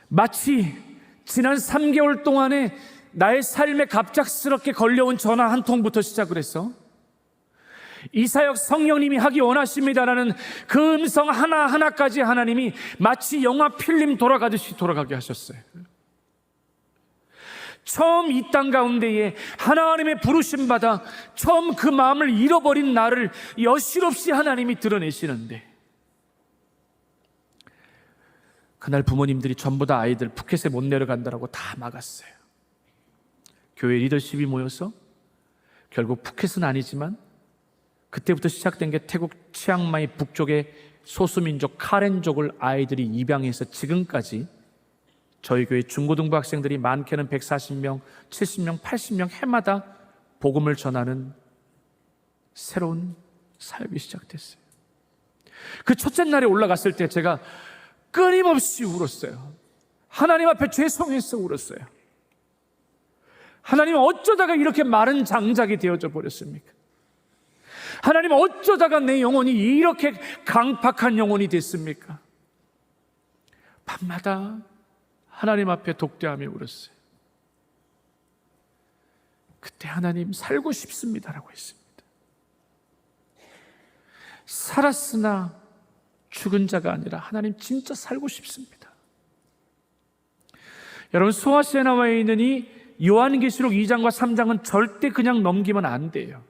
마치 지난 3개월 동안에 나의 삶에 갑작스럽게 걸려온 전화 한 통부터 시작을 해서 이사역 성령님이 하기 원하십니다라는 그 음성 하나하나까지 하나님이 마치 영화 필름 돌아가듯이 돌아가게 하셨어요. 처음 이 땅 가운데에 하나님의 부르심 받아 처음 그 마음을 잃어버린 나를 여실없이 하나님이 드러내시는데, 그날 부모님들이 전부 다 아이들 푸켓에 못 내려간다라고 다 막았어요. 교회 리더십이 모여서 결국 푸켓은 아니지만 그때부터 시작된 게 태국 치앙마이 북쪽의 소수민족 카렌족을 아이들이 입양해서 지금까지 저희 교회 중고등부 학생들이 많게는 140명, 70명, 80명 해마다 복음을 전하는 새로운 사역이 시작됐어요. 그 첫째 날에 올라갔을 때 제가 끊임없이 울었어요. 하나님 앞에 죄송해서 울었어요. 하나님, 어쩌다가 이렇게 마른 장작이 되어져 버렸습니까? 하나님, 어쩌다가 내 영혼이 이렇게 강팍한 영혼이 됐습니까? 밤마다 하나님 앞에 독대하며 울었어요. 그때 하나님, 살고 싶습니다라고 했습니다. 살았으나 죽은 자가 아니라 하나님, 진짜 살고 싶습니다. 여러분, 소아시에 나와 있는 이 요한계시록 2장과 3장은 절대 그냥 넘기면 안 돼요.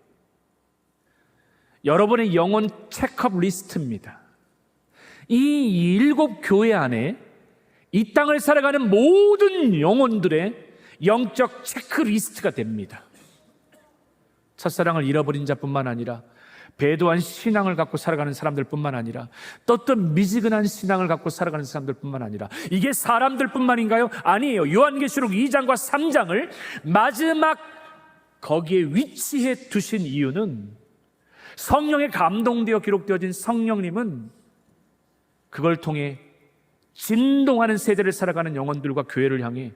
여러분의 영혼 체크업 리스트입니다. 이 7 교회 안에 이 땅을 살아가는 모든 영혼들의 영적 체크리스트가 됩니다. 첫사랑을 잃어버린 자뿐만 아니라 배도한 신앙을 갖고 살아가는 사람들뿐만 아니라 떳떳 미지근한 신앙을 갖고 살아가는 사람들뿐만 아니라, 이게 사람들뿐만인가요? 아니에요. 요한계시록 2장과 3장을 마지막 거기에 위치해 두신 이유는, 성령에 감동되어 기록되어진 성령님은 그걸 통해 진동하는 세대를 살아가는 영혼들과 교회를 향해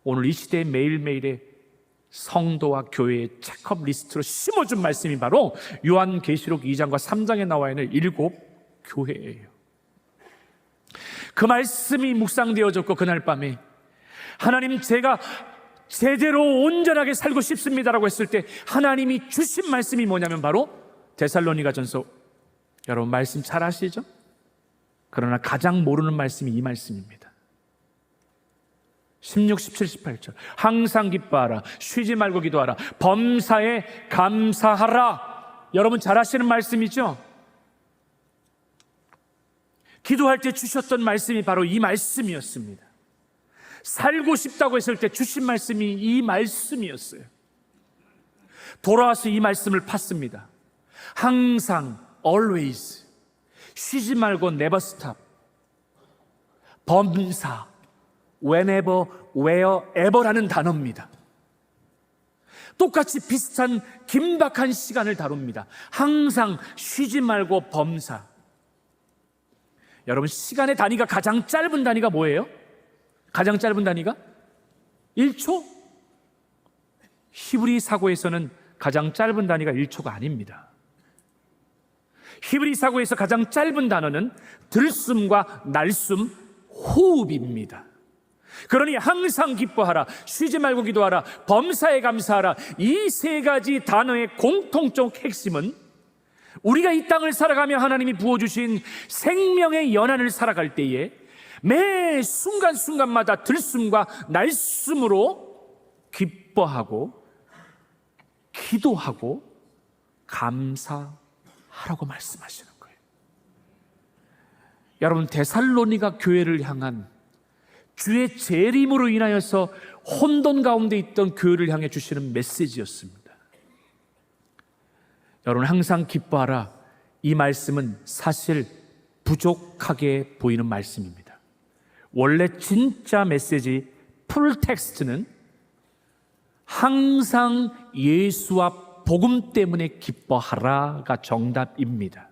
오늘 이 시대의 매일매일의 성도와 교회의 체크업 리스트로 심어준 말씀이 바로 요한계시록 2장과 3장에 나와 있는 7 교회예요. 그 말씀이 묵상되어졌고, 그날 밤에 하나님, 제가 제대로 온전하게 살고 싶습니다라고 했을 때 하나님이 주신 말씀이 뭐냐면 바로 데살로니가전서, 여러분 말씀 잘 아시죠? 그러나 가장 모르는 말씀이 이 말씀입니다. 16, 17, 18절. 항상 기뻐하라, 쉬지 말고 기도하라, 범사에 감사하라. 여러분 잘 아시는 말씀이죠? 기도할 때 주셨던 말씀이 바로 이 말씀이었습니다. 살고 싶다고 했을 때 주신 말씀이 이 말씀이었어요. 돌아와서 이 말씀을 팠습니다. 항상, always, 쉬지 말고 never stop, 범사, whenever, wherever라는 단어입니다. 똑같이 비슷한 긴박한 시간을 다룹니다. 항상, 쉬지 말고 범사. 여러분, 시간의 단위가 가장 짧은 단위가 뭐예요? 가장 짧은 단위가 1초? 히브리 사고에서는 가장 짧은 단위가 1초가 아닙니다. 히브리 사고에서 가장 짧은 단어는 들숨과 날숨, 호흡입니다. 그러니 항상 기뻐하라, 쉬지 말고 기도하라, 범사에 감사하라, 이 세 가지 단어의 공통적 핵심은 우리가 이 땅을 살아가며 하나님이 부어주신 생명의 연한을 살아갈 때에 매 순간순간마다 들숨과 날숨으로 기뻐하고 기도하고 감사하라고 말씀하시는 거예요. 여러분, 데살로니가 교회를 향한 주의 재림으로 인하여서 혼돈 가운데 있던 교회를 향해 주시는 메시지였습니다. 여러분, 항상 기뻐하라, 이 말씀은 사실 부족하게 보이는 말씀입니다. 원래 진짜 메시지 풀 텍스트는 항상 예수와 복음 때문에 기뻐하라가 정답입니다.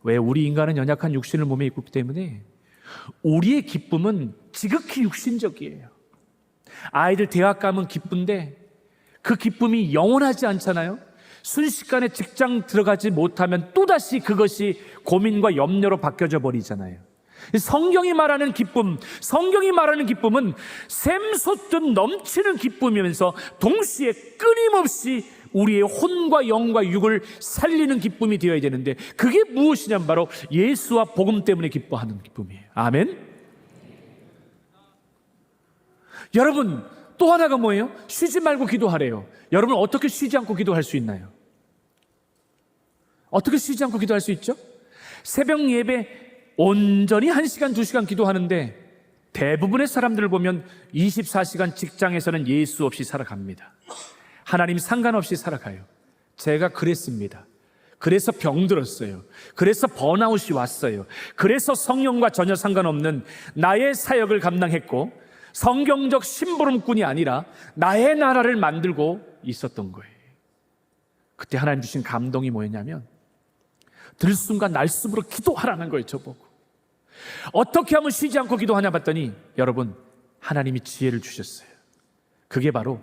왜? 우리 인간은 연약한 육신을 몸에 입고 있기 때문에 우리의 기쁨은 지극히 육신적이에요. 아이들 대학 가면 기쁜데 그 기쁨이 영원하지 않잖아요. 순식간에 직장 들어가지 못하면 또다시 그것이 고민과 염려로 바뀌어져 버리잖아요. 성경이 말하는 기쁨, 성경이 말하는 기쁨은 샘솟듯 넘치는 기쁨이면서 동시에 끊임없이 우리의 혼과 영과 육을 살리는 기쁨이 되어야 되는데, 그게 무엇이냐면 바로 예수와 복음 때문에 기뻐하는 기쁨이에요. 아멘. 여러분, 또 하나가 뭐예요? 쉬지 말고 기도하래요. 여러분, 어떻게 쉬지 않고 기도할 수 있나요? 어떻게 쉬지 않고 기도할 수 있죠? 새벽 예배 온전히 1시간, 2시간 기도하는데 대부분의 사람들을 보면 24시간 직장에서는 예수 없이 살아갑니다. 하나님 상관없이 살아가요. 제가 그랬습니다. 그래서 병들었어요. 그래서 번아웃이 왔어요. 그래서 성령과 전혀 상관없는 나의 사역을 감당했고, 성경적 심부름꾼이 아니라 나의 나라를 만들고 있었던 거예요. 그때 하나님 주신 감동이 뭐였냐면 들숨과 날숨으로 기도하라는 거예요. 저보고 어떻게 하면 쉬지 않고 기도하냐 봤더니, 여러분, 하나님이 지혜를 주셨어요. 그게 바로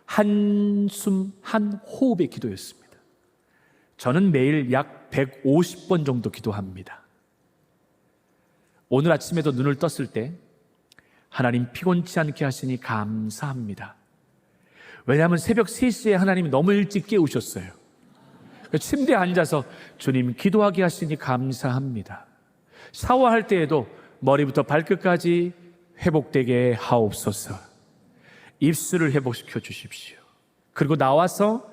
한숨 한 호흡의 기도였습니다. 저는 매일 약 150번 정도 기도합니다. 오늘 아침에도 눈을 떴을 때 하나님 피곤치 않게 하시니 감사합니다. 왜냐하면 새벽 3시에 하나님이 너무 일찍 깨우셨어요. 침대에 앉아서 주님 기도하게 하시니 감사합니다. 샤워할 때에도 머리부터 발끝까지 회복되게 하옵소서. 입술을 회복시켜 주십시오. 그리고 나와서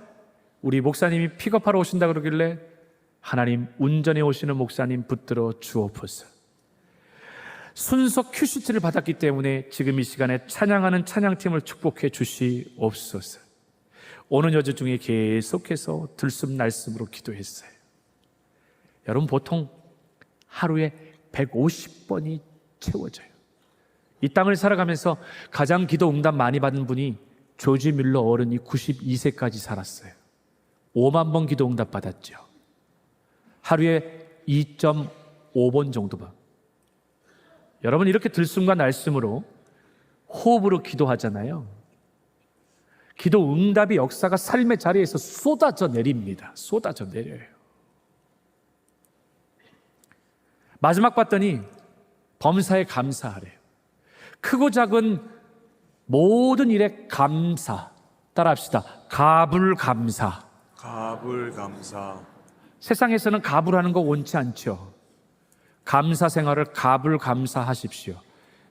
우리 목사님이 픽업하러 오신다 그러길래 하나님 운전해 오시는 목사님 붙들어 주옵소서. 순서 큐시트를 받았기 때문에 지금 이 시간에 찬양하는 찬양팀을 축복해 주시옵소서. 오는 여주 중에 계속해서 들숨 날숨으로 기도했어요. 여러분, 보통 하루에 150번이 채워져요. 이 땅을 살아가면서 가장 기도 응답 많이 받은 분이 조지 뮬러 어른이 92세까지 살았어요. 5만 번 기도 응답 받았죠. 하루에 2.5번 정도만. 여러분, 이렇게 들숨과 날숨으로 호흡으로 기도하잖아요. 기도 응답의 역사가 삶의 자리에서 쏟아져 내립니다. 쏟아져 내려요. 마지막 봤더니 범사에 감사하래요. 크고 작은 모든 일에 감사. 따라합시다. 가불감사. 가불감사. 세상에서는 가불하는 거 원치 않죠. 감사 생활을 가불감사하십시오.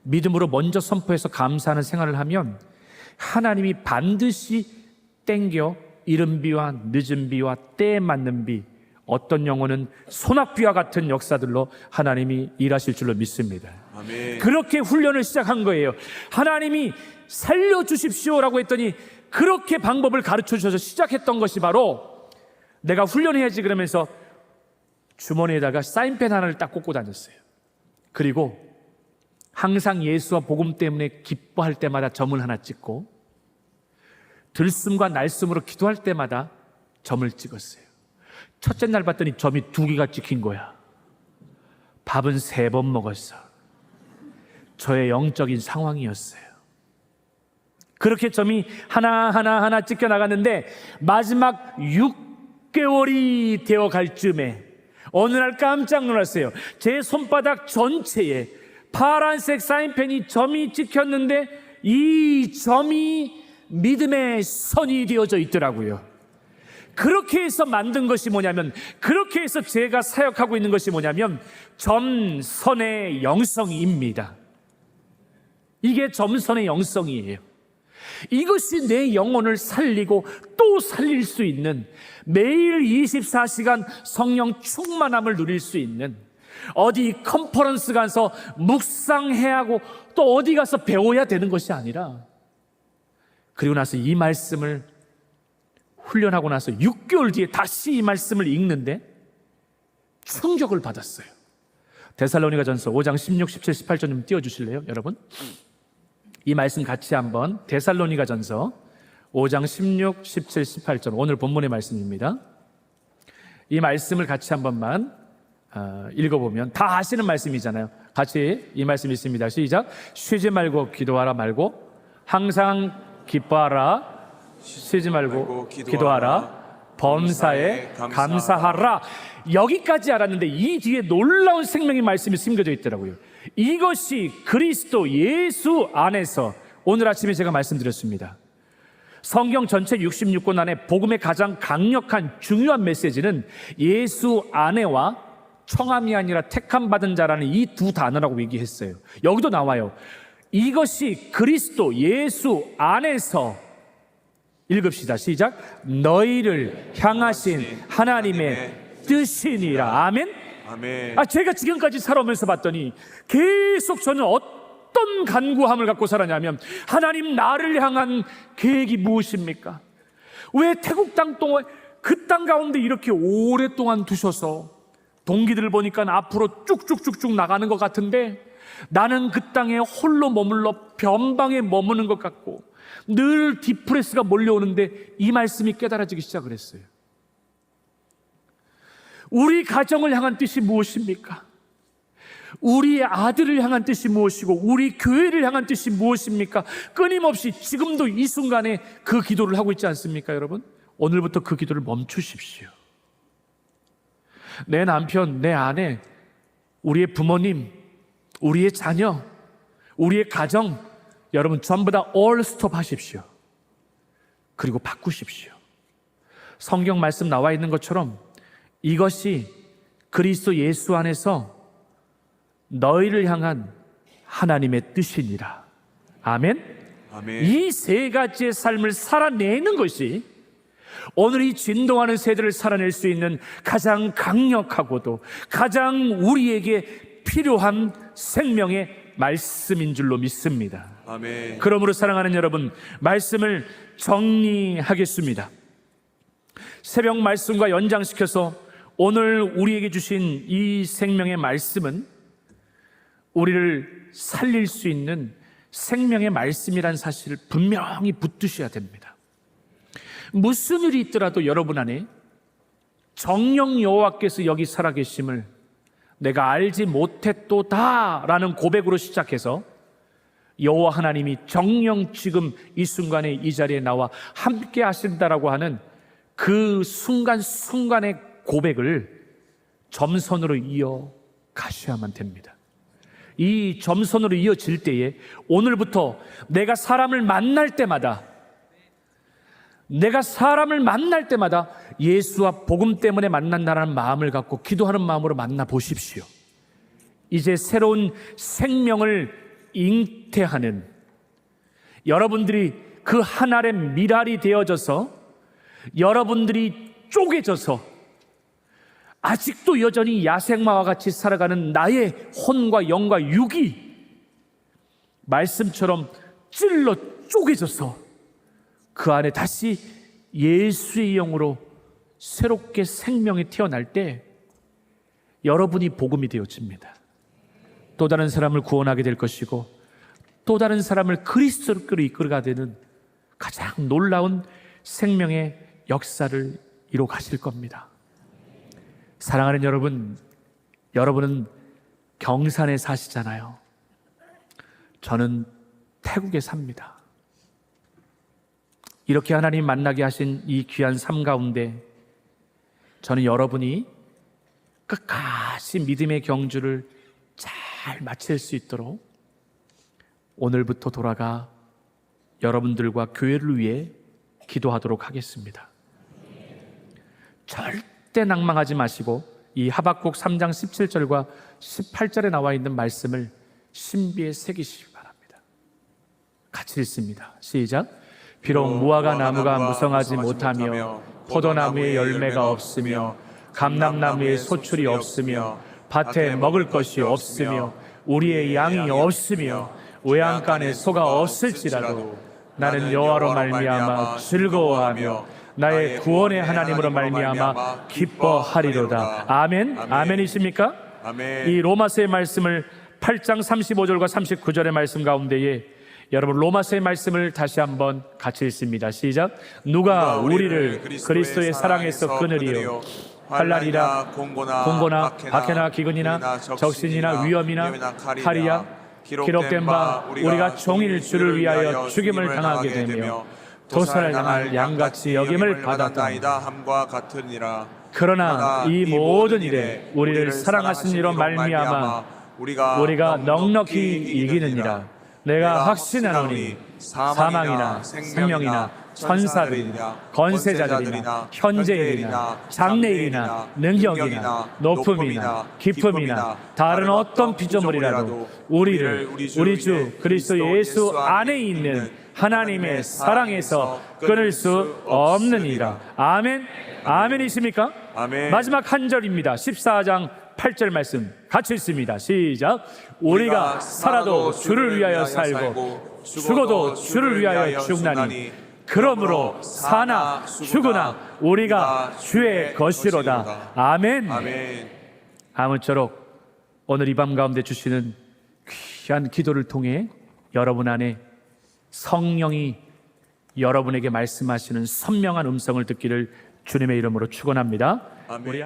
믿음으로 먼저 선포해서 감사하는 생활을 하면 하나님이 반드시 땡겨 이른 비와 늦은 비와 때에 맞는 비, 어떤 영혼은 소낙비와 같은 역사들로 하나님이 일하실 줄로 믿습니다. 아멘. 그렇게 훈련을 시작한 거예요. 하나님이 살려주십시오라고 했더니 그렇게 방법을 가르쳐 주셔서 시작했던 것이 바로 내가 훈련해야지 그러면서 주머니에다가 사인펜 하나를 딱 꽂고 다녔어요. 그리고 항상 예수와 복음 때문에 기뻐할 때마다 점을 하나 찍고 들숨과 날숨으로 기도할 때마다 점을 찍었어요. 첫째 날 봤더니 점이 2개가 찍힌 거야. 밥은 3번 먹었어. 저의 영적인 상황이었어요. 그렇게 점이 하나하나 찍혀 나갔는데 마지막 6개월이 되어갈 즈음에 어느 날 깜짝 놀랐어요. 제 손바닥 전체에 파란색 사인펜이 점이 찍혔는데 이 점이 믿음의 선이 되어져 있더라고요. 그렇게 해서 만든 것이 뭐냐면, 그렇게 해서 제가 사역하고 있는 것이 뭐냐면 점선의 영성입니다. 이게 점선의 영성이에요. 이것이 내 영혼을 살리고 또 살릴 수 있는, 매일 24시간 성령 충만함을 누릴 수 있는, 어디 컨퍼런스 가서 묵상해야 하고 또 어디 가서 배워야 되는 것이 아니라, 그리고 나서 이 말씀을 훈련하고 나서 6개월 뒤에 다시 이 말씀을 읽는데 충격을 받았어요. 데살로니가전서 5장 16, 17, 18절 좀 띄워주실래요, 여러분? 이 말씀 같이 한번, 데살로니가전서 5장 16, 17, 18절, 오늘 본문의 말씀입니다. 이 말씀을 같이 한 번만 읽어보면 다 아시는 말씀이잖아요. 같이 이 말씀 있습니다. 시작. 쉬지 말고 기도하라 말고 항상 기뻐하라. 쉬지 말고 기도하라. 범사에 감사하라. 여기까지 알았는데 이 뒤에 놀라운 생명의 말씀이 숨겨져 있더라고요. 이것이 그리스도 예수 안에서, 오늘 아침에 제가 말씀드렸습니다, 성경 전체 66권 안에 복음의 가장 강력한 중요한 메시지는 예수 안에와 청함이 아니라 택함 받은 자라는 이 두 단어라고 얘기했어요. 여기도 나와요. 이것이 그리스도 예수 안에서, 읽읍시다. 시작. 너희를 향하신 하나님의 뜻이니라. 아멘. 아멘. 제가 지금까지 살아오면서 봤더니 계속 저는 어떤 간구함을 갖고 살았냐면, 하나님 나를 향한 계획이 무엇입니까? 왜 태국 땅 동안 그 땅 가운데 이렇게 오랫동안 두셔서 동기들을 보니까 앞으로 쭉쭉쭉쭉 나가는 것 같은데 나는 그 땅에 홀로 머물러 변방에 머무는 것 같고 늘 디프레스가 몰려오는데 이 말씀이 깨달아지기 시작을 했어요. 우리 가정을 향한 뜻이 무엇입니까? 우리 아들을 향한 뜻이 무엇이고 우리 교회를 향한 뜻이 무엇입니까? 끊임없이 지금도 이 순간에 그 기도를 하고 있지 않습니까, 여러분? 오늘부터 그 기도를 멈추십시오. 내 남편, 내 아내, 우리의 부모님, 우리의 자녀, 우리의 가정, 여러분 전부 다 all stop 하십시오. 그리고 바꾸십시오. 성경 말씀 나와 있는 것처럼 이것이 그리스도 예수 안에서 너희를 향한 하나님의 뜻이니라. 아멘. 아멘. 이 세 가지의 삶을 살아내는 것이 오늘 이 진동하는 세대를 살아낼 수 있는 가장 강력하고도 가장 우리에게 필요한 생명의 말씀인 줄로 믿습니다. 아멘. 그러므로 사랑하는 여러분, 말씀을 정리하겠습니다. 새벽 말씀과 연장시켜서 오늘 우리에게 주신 이 생명의 말씀은 우리를 살릴 수 있는 생명의 말씀이란 사실을 분명히 붙드셔야 됩니다. 무슨 일이 있더라도 여러분 안에 정령 여호와께서 여기 살아계심을 내가 알지 못했도다 라는 고백으로 시작해서 여호와 하나님이 정령 지금 이 순간에 이 자리에 나와 함께 하신다라고 하는 그 순간순간의 고백을 점선으로 이어 가셔야만 됩니다. 이 점선으로 이어질 때에 오늘부터 내가 사람을 만날 때마다 예수와 복음 때문에 만난다는 마음을 갖고 기도하는 마음으로 만나보십시오. 이제 새로운 생명을 잉태하는 여러분들이 그 한 알의 밀알이 되어져서 여러분들이 쪼개져서 아직도 여전히 야생마와 같이 살아가는 나의 혼과 영과 육이 말씀처럼 찔러 쪼개져서 그 안에 다시 예수의 영으로 새롭게 생명이 태어날 때 여러분이 복음이 되어집니다. 또 다른 사람을 구원하게 될 것이고 또 다른 사람을 그리스도로 이끌어가야 되는 가장 놀라운 생명의 역사를 이루어 가실 겁니다. 사랑하는 여러분, 여러분은 경산에 사시잖아요. 저는 태국에 삽니다. 이렇게 하나님 만나게 하신 이 귀한 삶 가운데 저는 여러분이 끝까지 믿음의 경주를 잘 마칠 수 있도록 오늘부터 돌아가 여러분들과 교회를 위해 기도하도록 하겠습니다. 절대 낭망하지 마시고 이 하박국 3장 17절과 18절에 나와 있는 말씀을 신비에 새기시기 바랍니다. 같이 읽습니다. 시작. 비록 무화과 나무가 무성하지 못하며 포도나무에 열매가 없으며 감람나무에 소출이 없으며 밭에 먹을 것이 없으며 우리의 양이 없으며 외양간에 소가 없을지라도 나는 여호와로 말미암아 즐거워하며 나의 구원의 하나님으로 말미암아 기뻐하리로다. 아멘. 아멘이십니까? 아멘. 이 로마서의 말씀을 8장 35절과 39절의 말씀 가운데에 여러분 로마서의 말씀을 다시 한번 같이 읽습니다. 시작. 누가 우리를 그리스도의 사랑에서 끊으리요. 환난이나 공고나 박해나 기근이나 적신이나 위험이나 칼이야 기록된 바 우리가 종일 주를 위하여 죽임을 당하게 되며 도살을 당할 양같이 여김을 받았다. 함과 같으니라. 그러나 이 모든 일에 우리를 사랑하신 이로 말미암아 우리가 넉넉히 이기느니라. 내가 확신하노니 사망이나 생명이나 천사들이나 권세자들이나 현재일이나 장래일이나 능력이나 높음이나 깊음이나 다른 어떤 피조물이라도 우리를 우리 주 그리스도 예수 안에 있는 하나님의 사랑에서 끊을 수 없느니라. 아멘. 아멘이십니까? 아멘. 마지막 한 절입니다. 14장 8절 말씀 같이 읽습니다. 시작. 우리가 살아도 주를 위하여 살고 죽어도 주를 위하여 죽나니 그러므로 사나 죽으나 우리가 주의 것이로다. 아멘. 아멘. 아무쪼록 오늘 이 밤 가운데 주시는 귀한 기도를 통해 여러분 안에 성령이 여러분에게 말씀하시는 선명한 음성을 듣기를 주님의 이름으로 축원합니다. 아멘. 우리